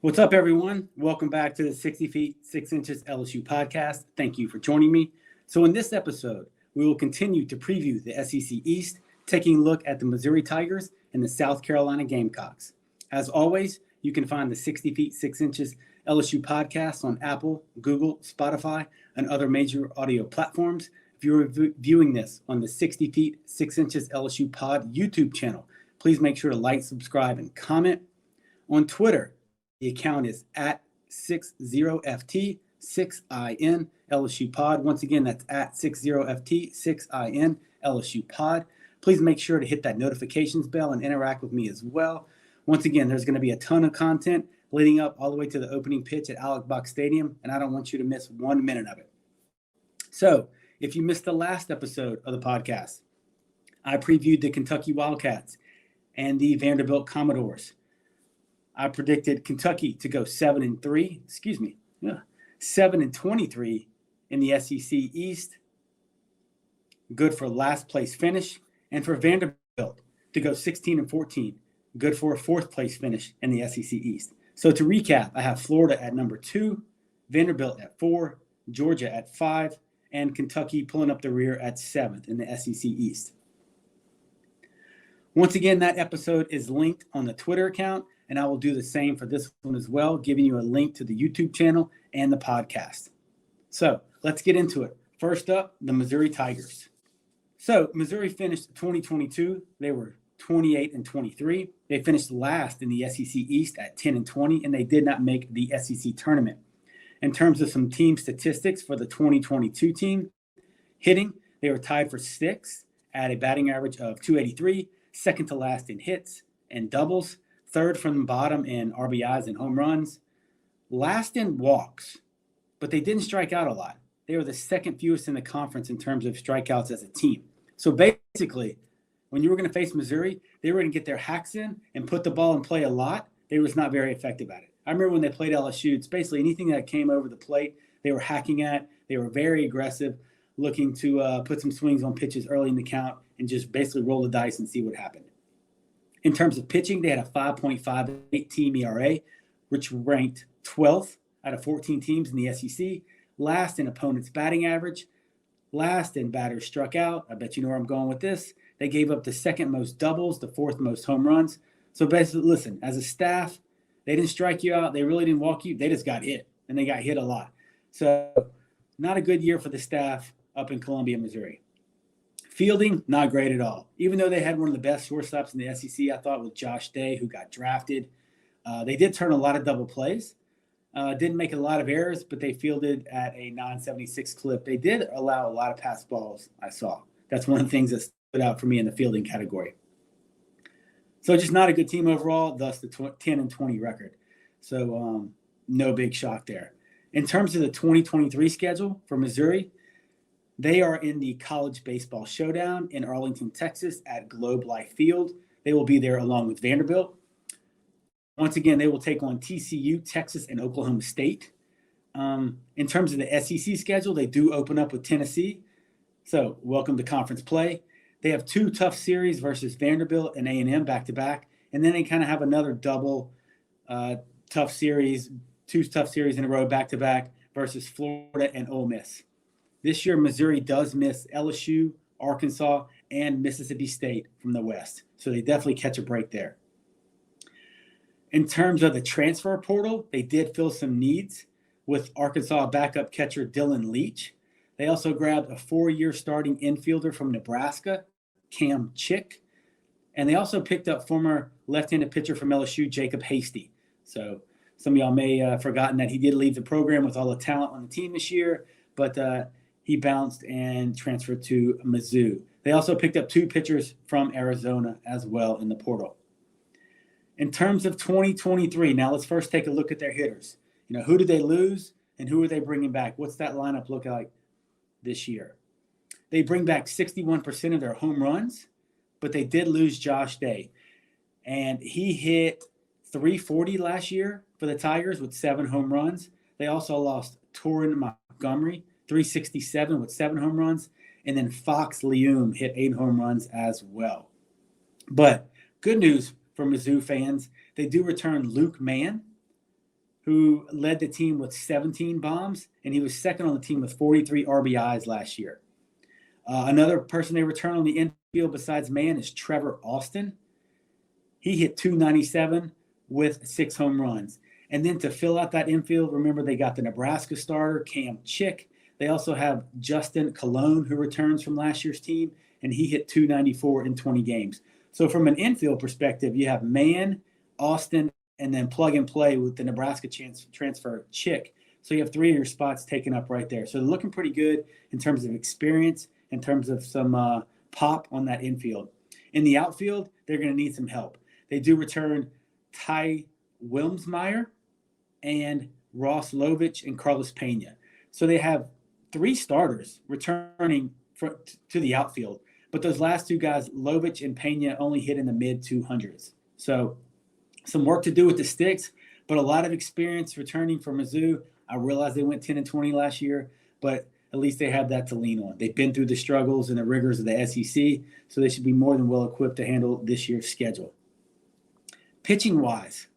What's up, everyone? Welcome back to the 60 Feet, 6 Inches LSU podcast. Thank you for joining me. So in this episode, we will continue to preview the SEC East, taking a look at the Missouri Tigers and the South Carolina Gamecocks. As always, you can find the 60 Feet, 6 Inches LSU podcast on Apple, Google, Spotify, and other major audio platforms. If you're viewing this on the 60 Feet, 6 Inches LSU Pod YouTube channel, please make sure to like, subscribe, and comment. On Twitter, the account is at 60FT, 6IN, LSU Pod. Once again, that's at 60FT, 6IN, LSU Pod. Please make sure to hit that notifications bell and interact with me as well. Once again, there's going to be a ton of content leading up all the way to the opening pitch at Alex Box Stadium, and I don't want you to miss 1 minute of it. So, if you missed the last episode of the podcast, I previewed the Kentucky Wildcats and the Vanderbilt Commodores. I predicted Kentucky to go 7-23 in the SEC East. Good for last place finish. And for Vanderbilt to go 16-14. Good for a fourth place finish in the SEC East. So to recap, I have Florida at number 2, Vanderbilt at 4, Georgia at 5, and Kentucky pulling up the rear at 7th in the SEC East. Once again, that episode is linked on the Twitter account, and I will do the same for this one as well, giving you a link to the YouTube channel and the podcast. So let's get into it. First up, the Missouri Tigers. So Missouri finished 2022. They were 28-23. They finished last in the SEC East at 10-20, and they did not make the SEC tournament. In terms of some team statistics for the 2022 team, hitting, they were tied for 6th at a batting average of 283, second to last in hits and doubles, third from the bottom in RBIs and home runs, last in walks, but they didn't strike out a lot. They were the second fewest in the conference in terms of strikeouts as a team. So basically, when you were going to face Missouri, they were going to get their hacks in and put the ball in play a lot. They was not very effective at it. I remember when they played LSU, it's basically anything that came over the plate, they were hacking at. They were very aggressive, looking to put some swings on pitches early in the count and just basically roll the dice and see what happened. In terms of pitching, they had a 5.58 team ERA, which ranked 12th out of 14 teams in the SEC, last in opponents' batting average, last in batters struck out. I bet you know where I'm going with this. They gave up the second most doubles, the fourth most home runs. So basically, listen, as a staff, they didn't strike you out. They really didn't walk you. They just got hit, and they got hit a lot. So not a good year for the staff up in Columbia, Missouri. Fielding, not great at all. Even though they had one of the best shortstops in the SEC, I thought, with Josh Day, who got drafted. They did turn a lot of double plays. Didn't make a lot of errors, but they fielded at a 976 clip. They did allow a lot of pass balls, I saw. That's one of the things that stood out for me in the fielding category. So just not a good team overall, thus the 10-20 record. So no big shock there. In terms of the 2023 schedule for Missouri, they are in the College Baseball Showdown in Arlington, Texas at Globe Life Field. They will be there along with Vanderbilt. Once again, they will take on TCU, Texas, and Oklahoma State. In terms of the SEC schedule, they do open up with Tennessee. So welcome to conference play. They have 2 tough series versus Vanderbilt and A&M back-to-back. And then they kind of have another double tough series, 2 tough series in a row back-to-back versus Florida and Ole Miss. This year, Missouri does miss LSU, Arkansas, and Mississippi State from the West. So they definitely catch a break there. In terms of the transfer portal, they did fill some needs with Arkansas backup catcher Dylan Leach. They also grabbed a 4-year starting infielder from Nebraska, Cam Chick. And they also picked up former left-handed pitcher from LSU, Jacob Hasty. So some of y'all may have forgotten that he did leave the program with all the talent on the team this year, but he bounced and transferred to Mizzou. They also picked up 2 pitchers from Arizona as well in the portal. In terms of 2023, now let's first take a look at their hitters. You know, who did they lose and who are they bringing back? What's that lineup look like this year? They bring back 61% of their home runs, but they did lose Josh Day. And he hit 340 last year for the Tigers with 7 home runs. They also lost Torrin Montgomery, 367 with 7 home runs. And then Fox Leum hit 8 home runs as well. But good news for Mizzou fans, they do return Luke Mann, who led the team with 17 bombs, and he was second on the team with 43 RBIs last year. Another person they return on the infield besides Mann is Trevor Austin. He hit 297 with 6 home runs. And then to fill out that infield, remember they got the Nebraska starter, Cam Chick. They also have Justin Colon, who returns from last year's team, and he hit 294 in 20 games. So from an infield perspective, you have Mann, Austin, and then plug and play with the Nebraska transfer Chick. So you have 3 of your spots taken up right there. So they're looking pretty good in terms of experience, in terms of some pop on that infield. In the outfield, they're going to need some help. They do return Ty Wilmsmeyer and Ross Lovich and Carlos Pena. So they have 3 starters returning to the outfield. But those last 2 guys, Lovich and Pena, only hit in the mid-200s. So some work to do with the sticks, but a lot of experience returning for Mizzou. I realize they went 10-20 last year, but at least they have that to lean on. They've been through the struggles and the rigors of the SEC, so they should be more than well equipped to handle this year's schedule. Pitching-wise,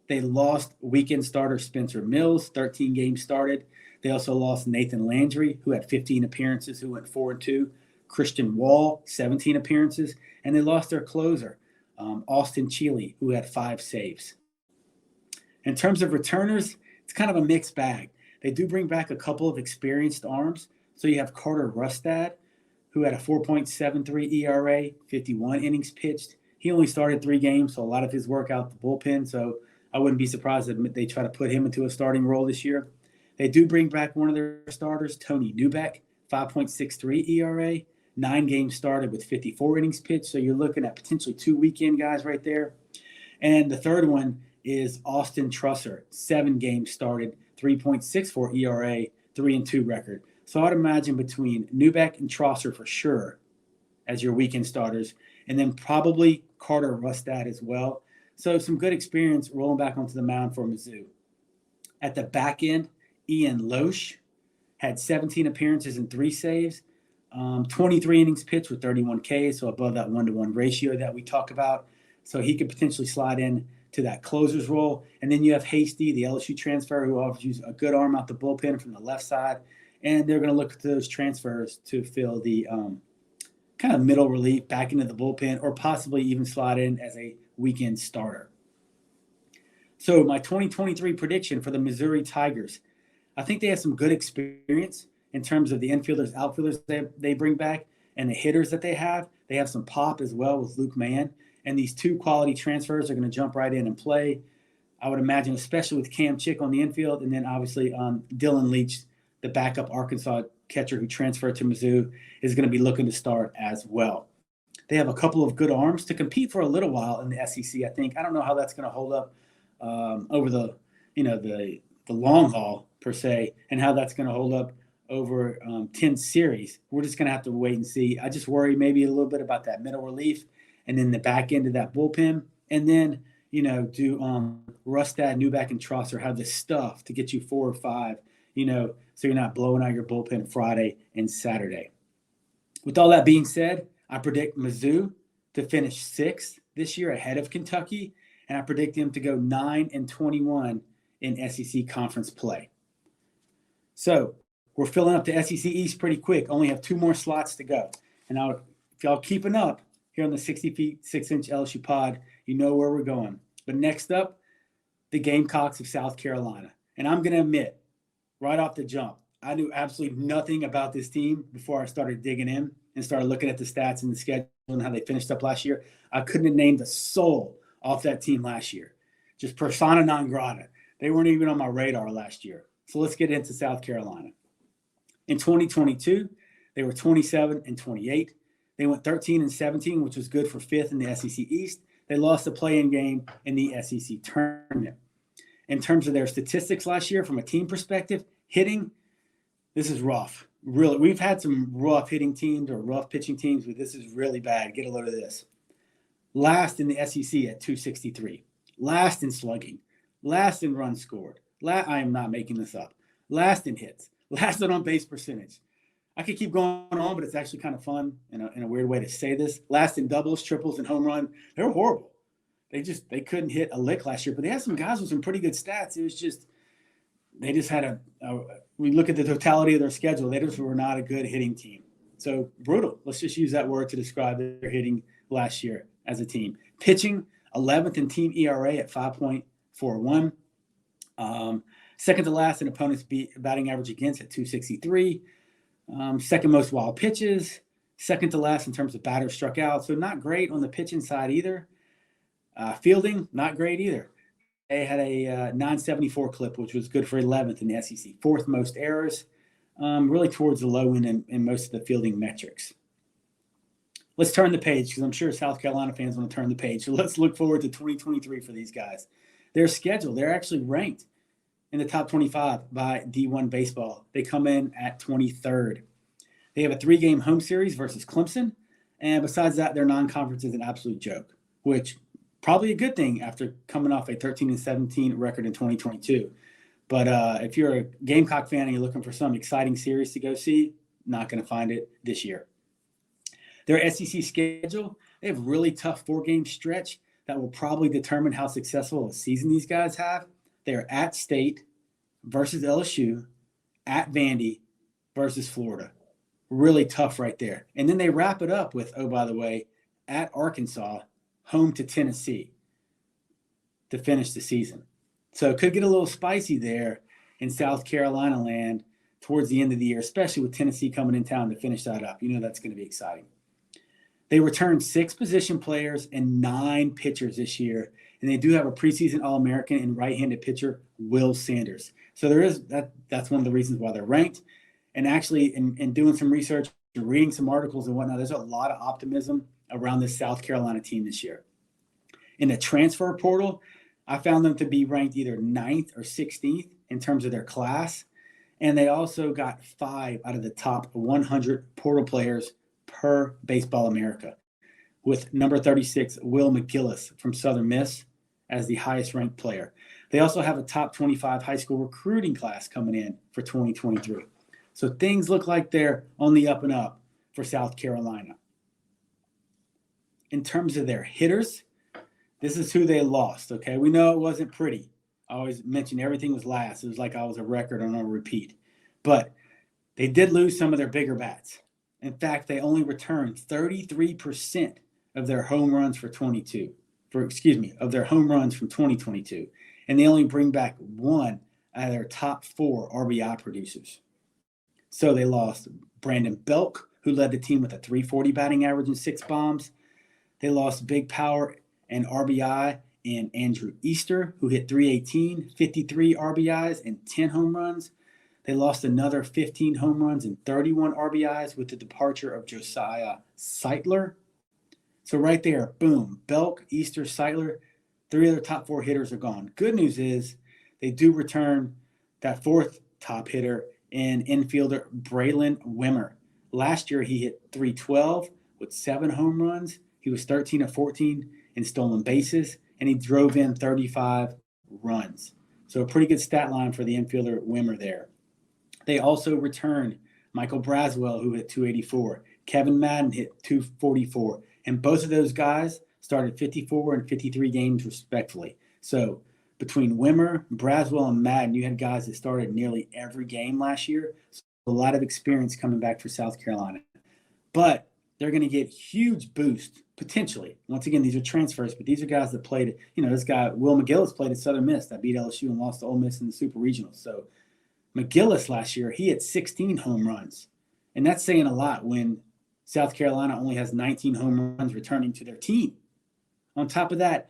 they lost weekend starter Spencer Mills, 13 games started. They also lost Nathan Landry, who had 15 appearances, who went 4-2. Christian Wall, 17 appearances. And they lost their closer, Austin Cheeley, who had 5 saves. In terms of returners, it's kind of a mixed bag. They do bring back a couple of experienced arms. So you have Carter Rustad, who had a 4.73 ERA, 51 innings pitched. He only started 3 games, so a lot of his work out the bullpen. So I wouldn't be surprised if they try to put him into a starting role this year. They do bring back one of their starters, Tony Newbeck, 5.63 ERA, 9 games started with 54 innings pitched. So you're looking at potentially 2 weekend guys right there. And the third one is Austin Trusser, 7 games started, 3.64 ERA, 3-2 record. So I'd imagine between Newbeck and Trosser for sure as your weekend starters, and then probably Carter Rustad as well. So some good experience rolling back onto the mound for Mizzou. At the back end, Ian Loesch had 17 appearances and 3 saves, 23 innings pitched with 31 Ks, so above that 1-to-1 ratio that we talk about. So he could potentially slide in to that closer's role. And then you have Hasty, the LSU transfer, who offers you a good arm out the bullpen from the left side. And they're going to look at those transfers to fill the kind of middle relief back into the bullpen, or possibly even slide in as a weekend starter. So my 2023 prediction for the Missouri Tigers, I think they have some good experience in terms of the infielders, outfielders they bring back, and the hitters that they have. They have some pop as well with Luke Mann. And these 2 quality transfers are going to jump right in and play. I would imagine, especially with Cam Chick on the infield, and then obviously Dylan Leach, the backup Arkansas catcher who transferred to Mizzou, is going to be looking to start as well. They have a couple of good arms to compete for a little while in the SEC, I think. I don't know how that's going to hold up over the long haul per se, and how that's going to hold up over 10 series. We're just going to have to wait and see. I just worry maybe a little bit about that middle relief and then the back end of that bullpen. And then, do Rustad, Newbeck, and Trosser have the stuff to get you 4 or 5, so you're not blowing out your bullpen Friday and Saturday. With all that being said, I predict Mizzou to finish 6th this year ahead of Kentucky, and I predict them to go 9-21 in SEC conference play. So we're filling up the SEC East pretty quick. Only have 2 more slots to go. And if y'all keeping up here on the 60 feet, 6-inch LSU pod, you know where we're going. But next up, the Gamecocks of South Carolina. And I'm going to admit, right off the jump, I knew absolutely nothing about this team before I started digging in and started looking at the stats and the schedule and how they finished up last year. I couldn't have named a soul off that team last year. Just persona non grata. They weren't even on my radar last year. So let's get into South Carolina. In 2022, they were 27-28. They went 13-17, which was good for 5th in the SEC East. They lost the play-in game in the SEC tournament. In terms of their statistics last year, from a team perspective, hitting, this is rough. Really, we've had some rough hitting teams or rough pitching teams, but this is really bad. Get a load of this. Last in the SEC at 263. Last in slugging. Last in runs scored. I am not making this up. Last in hits. Last in on-base percentage. I could keep going on, but it's actually kind of fun in a weird way to say this. Last in doubles, triples, and home run. They were horrible. they couldn't hit a lick last year, but they had some guys with some pretty good stats. It was just they just had we look at the totality of their schedule, they just were not a good hitting team. So brutal. Let's just use that word to describe their hitting last year as a team. Pitching, 11th in team ERA at 5.41. Second to last in opponents' batting average against at 263. Second most wild pitches. Second to last in terms of batters struck out. So not great on the pitching side either. Fielding, not great either. They had a 974 clip, which was good for 11th in the SEC. Fourth most errors, really towards the low end in most of the fielding metrics. Let's turn the page because I'm sure South Carolina fans want to turn the page. So let's look forward to 2023 for these guys. Their schedule, they're actually ranked in the top 25 by D1 Baseball. They come in at 23rd. They have a 3-game home series versus Clemson. And besides that, their non-conference is an absolute joke, which probably a good thing after coming off a 13-17 record in 2022. But if you're a Gamecock fan and you're looking for some exciting series to go see, not going to find it this year. Their SEC schedule, they have a really tough 4-game stretch that will probably determine how successful a season these guys have. They're at State versus LSU, at Vandy versus Florida. Really tough right there. And then they wrap it up with, oh, by the way, at Arkansas, home to Tennessee to finish the season. So it could get a little spicy there in South Carolina land towards the end of the year, especially with Tennessee coming in town to finish that up. You know that's going to be exciting. They returned 6 position players and 9 pitchers this year, and they do have a preseason All-American and right-handed pitcher, Will Sanders. So there is that's one of the reasons why they're ranked. And actually, in doing some research, reading some articles and whatnot, there's a lot of optimism around this South Carolina team this year. In the transfer portal, I found them to be ranked either 9th or 16th in terms of their class. And they also got 5 out of the top 100 portal players per Baseball America, with number 36, Will McGillis from Southern Miss, as the highest ranked player. They also have a top 25 high school recruiting class coming in for 2023. So things look like they're on the up and up for South Carolina. In terms of their hitters, this is who they lost, okay? We know it wasn't pretty. I always mention everything was last. It was like I was a record on a repeat. But they did lose some of their bigger bats. In fact, they only returned 33% of their home runs of their home runs from 2022. And they only bring back 1 out of their top 4 RBI producers. So they lost Brandon Belk, who led the team with a 340 batting average and 6 bombs. They lost big power and RBI in Andrew Easter, who hit 318, 53 RBIs, and 10 home runs. They lost another 15 home runs and 31 RBIs with the departure of Josiah Seitler. So right there, boom, Belk, Easter, Seitler, 3 of their top 4 hitters are gone. Good news is they do return that 4th top hitter and infielder Braylon Wimmer. Last year, he hit 312 with 7 home runs. He was 13 of 14 in stolen bases, and he drove in 35 runs. So a pretty good stat line for the infielder Wimmer there. They also returned Michael Braswell, who hit 284. Kevin Madden hit 244. And both of those guys started 54 and 53 games respectively. So between Wimmer, Braswell, and Madden, you had guys that started nearly every game last year. So a lot of experience coming back for South Carolina. But they're going to get huge boost, potentially. Once again, these are transfers, but these are guys that played, this guy, Will McGillis, played at Southern Miss that beat LSU and lost to Ole Miss in the Super Regionals. So McGillis last year, he had 16 home runs. And that's saying a lot when South Carolina only has 19 home runs returning to their team. On top of that,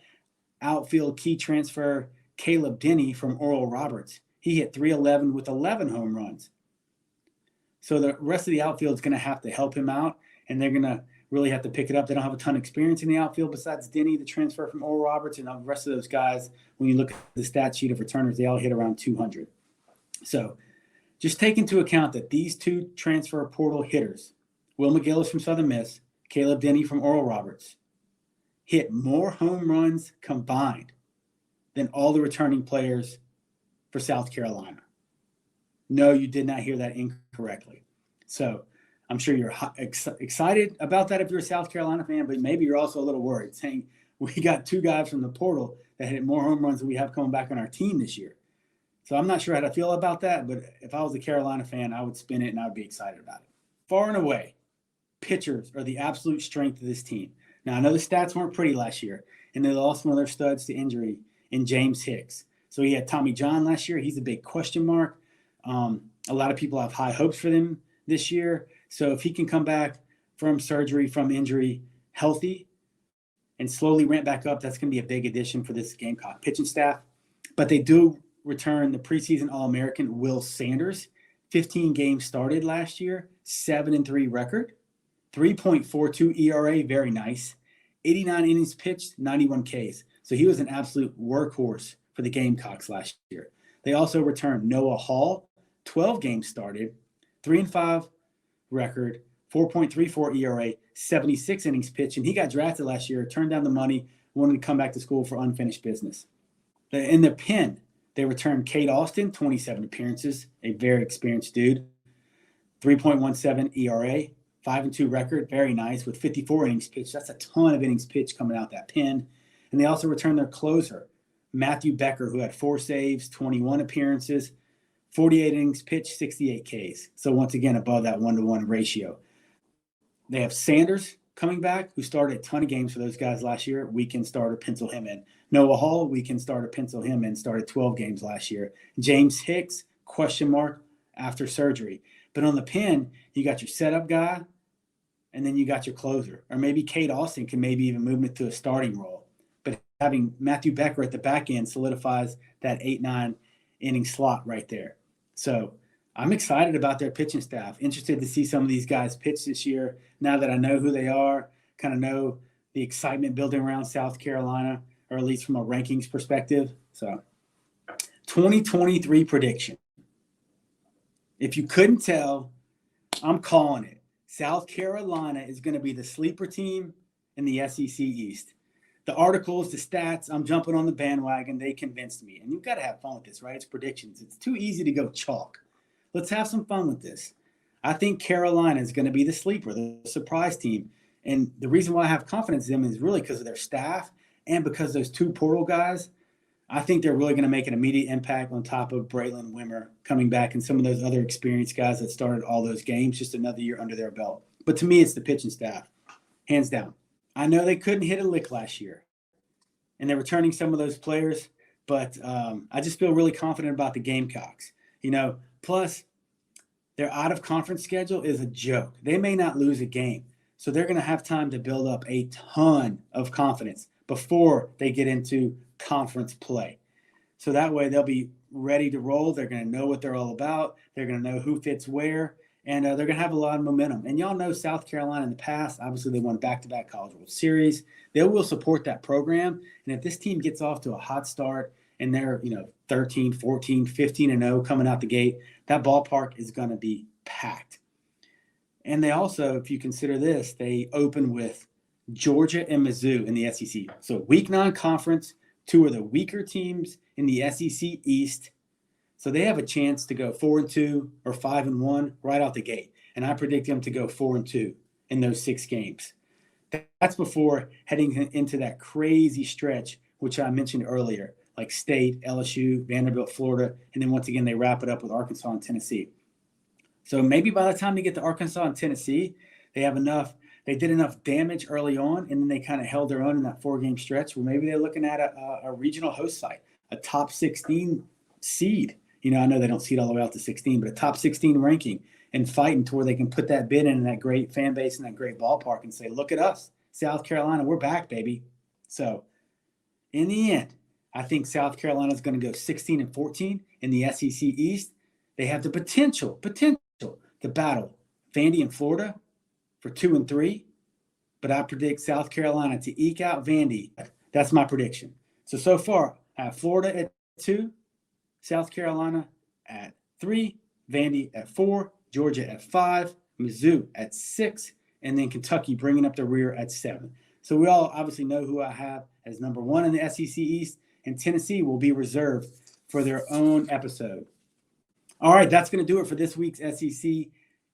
outfield key transfer Caleb Denny from Oral Roberts. He hit 311 with 11 home runs. So the rest of the outfield is going to have to help him out, and they're going to really have to pick it up. They don't have a ton of experience in the outfield besides Denny, the transfer from Oral Roberts, and the rest of those guys, when you look at the stat sheet of returners, they all hit around 200. So just take into account that these 2 transfer portal hitters, Will McGillis from Southern Miss, Caleb Denny from Oral Roberts, hit more home runs combined than all the returning players for South Carolina. No, you did not hear that incorrectly. So I'm sure you're excited about that if you're a South Carolina fan, but maybe you're also a little worried, saying, we got 2 guys from the portal that hit more home runs than we have coming back on our team this year. So I'm not sure how to feel about that, but if I was a Carolina fan, I would spin it and I would be excited about it. Far and away, pitchers are the absolute strength of this team. Now, I know the stats weren't pretty last year, and they lost one of their studs to injury in James Hicks. So he had Tommy John last year. He's a big question mark. A lot of people have high hopes for them this year. So if he can come back from surgery, from injury, healthy, and slowly ramp back up, that's going to be a big addition for this Gamecock pitching staff. But they do return the preseason All-American Will Sanders. 15 games started last year, 7-3 record, 3.42 ERA, very nice. 89 innings pitched, 91 Ks. So he was an absolute workhorse for the Gamecocks last year. They also returned Noah Hall, 12 games started, 3-5 record, 4.34 ERA, 76 innings pitched, and he got drafted last year, turned down the money, wanted to come back to school for unfinished business. In the pen, they returned Cade Austin, 27 appearances, a very experienced dude, 3.17 ERA, 5-2 record, very nice, with 54 innings pitched. That's a ton of innings pitched coming out that pen. And they also returned their closer, Matthew Becker, who had 4 saves, 21 appearances, 48 innings pitched, 68 Ks. So once again, above that 1-to-1 ratio. They have Sanders coming back, who started a ton of games for those guys last year. Weekend starter, pencil him in. Noah Hall, weekend starter, pencil him in, started 12 games last year. James Hicks, question mark, after surgery. But on the pen, you got your setup guy, and then you got your closer. Or maybe Cade Austin can maybe even move it to a starting role. But having Matthew Becker at the back end solidifies that 8-9 inning slot right there. So I'm excited about their pitching staff. Interested to see some of these guys pitch this year now that I know who they are, kind of know the excitement building around South Carolina, or at least from a rankings perspective. So 2023 prediction. If you couldn't tell, I'm calling it. South Carolina is going to be the sleeper team in the SEC East. The articles, the stats, I'm jumping on the bandwagon. They convinced me. And you've got to have fun with this, right? It's predictions. It's too easy to go chalk. Let's have some fun with this. I think Carolina is going to be the sleeper, the surprise team. And the reason why I have confidence in them is really because of their staff and because those 2 portal guys. I think they're really going to make an immediate impact on top of Braylon Wimmer coming back and some of those other experienced guys that started all those games, just another year under their belt. But to me, it's the pitching staff, hands down. I know they couldn't hit a lick last year, and they're returning some of those players, but I just feel really confident about the Gamecocks. Plus, their out-of-conference schedule is a joke. They may not lose a game, so they're going to have time to build up a ton of confidence before they get into conference play. So that way they'll be ready to roll. They're going to know what they're all about. They're going to know who fits where, and they're going to have a lot of momentum. And y'all know South Carolina in the past, obviously they won back-to-back College World Series. They will support that program. And if this team gets off to a hot start and they're 13, 14, 15-0 coming out the gate, that ballpark is going to be packed. And they also, if you consider this, they open with Georgia and Mizzou in the SEC. So week 9 conference, 2 of the weaker teams in the SEC East. So they have a chance to go 4-2 or 5-1 right out the gate. And I predict them to go 4-2 in those 6 games. That's before heading into that crazy stretch, which I mentioned earlier, like State, LSU, Vanderbilt, Florida, and then once again they wrap it up with Arkansas and Tennessee. So maybe by the time they get to Arkansas and Tennessee, they did enough damage early on, and then they kind of held their own in that 4-game stretch. Well, maybe they're looking at a regional host site, a top 16 seed. I know they don't seed all the way out to 16, but a top 16 ranking, and fighting to where they can put that bid in that great fan base and that great ballpark and say, look at us, South Carolina, we're back, baby. So in the end, I think South Carolina is going to go 16-14 in the SEC East. They have the potential to battle Vandy and Florida for 2 and 3, but I predict South Carolina to eke out Vandy. That's my prediction. So far, I have Florida at 2, South Carolina at 3, Vandy at 4, Georgia at 5, Mizzou at 6, and then Kentucky bringing up the rear at 7. So we all obviously know who I have as number 1 in the SEC East, and Tennessee will be reserved for their own episode. All right, that's going to do it for this week's SEC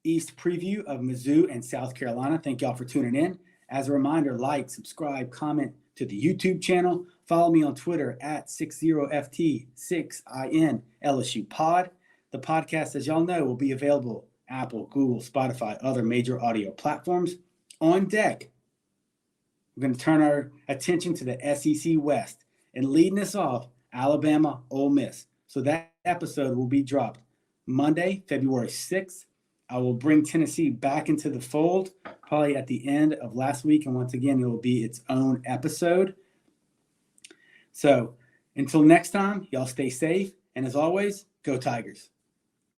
East preview of Mizzou and South Carolina. Thank y'all for tuning in. As a reminder, like, subscribe, comment, to the YouTube channel. Follow me on Twitter at 60FT6IN LSU Pod. The podcast, as y'all know, will be available Apple, Google, Spotify, other major audio platforms. On deck, we're going to turn our attention to the SEC West, and leading us off, Alabama, Ole Miss. So that episode will be dropped Monday, February 6th. I will bring Tennessee back into the fold probably at the end of last week, and once again, it will be its own episode. So until next time, y'all stay safe, and as always, go Tigers.